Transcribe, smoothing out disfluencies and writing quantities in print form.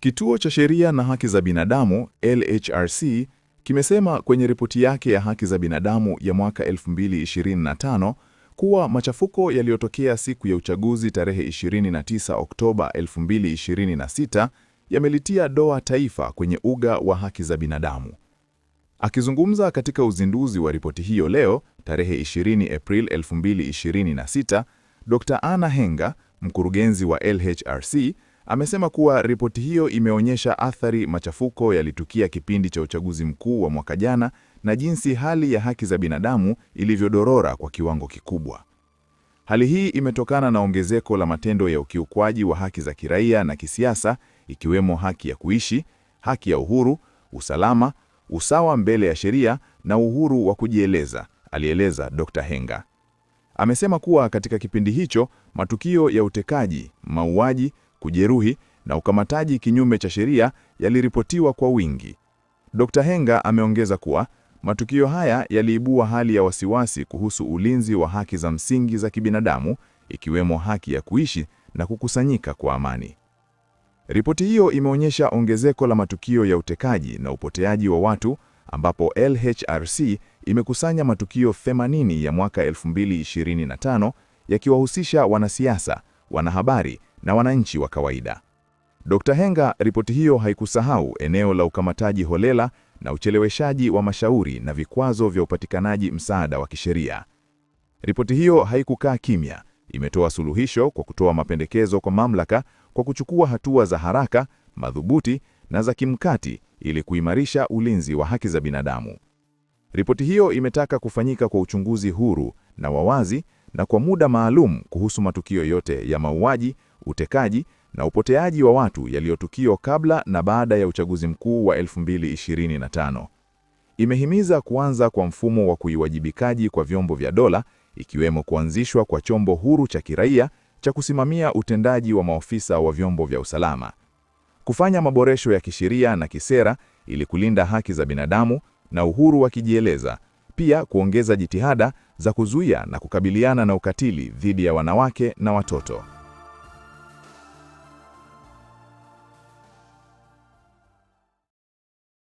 Kituo cha Sheria na Haki za Binadamu, LHRC, kimesema kwenye ripoti yake ya haki za binadamu ya mwaka 2025 kuwa machafuko yaliyotokea siku ya uchaguzi tarehe 29 Oktoba 2026 yamelitia doa taifa kwenye uga wa haki za binadamu. Akizungumza katika uzinduzi wa ripoti hiyo leo, tarehe 20 April 2026, Dr. Anna Henga, mkurugenzi wa LHRC, amesema kuwa ripoti hiyo imeonyesha athari machafuko yalitukia kipindi cha uchaguzi mkuu wa mwaka jana na jinsi hali ya haki za binadamu ilivyodorora kwa kiwango kikubwa. Hali hii imetokana na ongezeko la matendo ya ukiukwaji wa haki za kiraia na kisiasa, ikiwemo haki ya kuishi, haki ya uhuru, usalama, usawa mbele ya sheria na uhuru wa kujieleza, alieleza Dr. Henga. Amesema kuwa katika kipindi hicho, matukio ya utekaji, mauaji, kujeruhi na ukamataji kinyume cha sheria yaliripotiwa kwa wingi. Dr. Henga ameongeza kuwa matukio haya yaliibua hali ya wasiwasi kuhusu ulinzi wa haki za msingi za kibinadamu, ikiwemo haki ya kuishi na kukusanyika kwa amani. Ripoti hiyo imeonyesha ongezeko la matukio ya utekaji na upoteaji wa watu, ambapo LHRC imekusanya matukio 80 ya mwaka 2025 yakiwahusisha wanasiasa, wanahabari na wananchi wa kawaida. Dr. Henga, ripoti hiyo haikusahau eneo la ukamataji holela na ucheleweshaji wa mashauri na vikwazo vya upatikanaji msaada wa kisheria. Ripoti hiyo haikukaa kimya, imetoa suluhisho kwa kutoa mapendekezo kwa mamlaka kwa kuchukua hatua za haraka, madhubuti na za kimkakati ili kuimarisha ulinzi wa haki za binadamu. Ripoti hiyo imetaka kufanyika kwa uchunguzi huru na wawazi na kwa muda maalum kuhusu matukio yote ya mauaji, utekaji na upoteaji wa watu yaliyotukio kabla na baada ya uchaguzi mkuu wa 2025. Imehimiza kuanza kwa mfumo wa kuiwajibikaji kwa vyombo vya dola, ikiwemo kuanzishwa kwa chombo huru cha kiraia cha kusimamia utendaji wa maofisa wa vyombo vya usalama, kufanya maboresho ya kisheria na kisera ili kulinda haki za binadamu na uhuru wa kujieleza, pia kuongeza jitihada za kuzuia na kukabiliana na ukatili dhidi ya wanawake na watoto.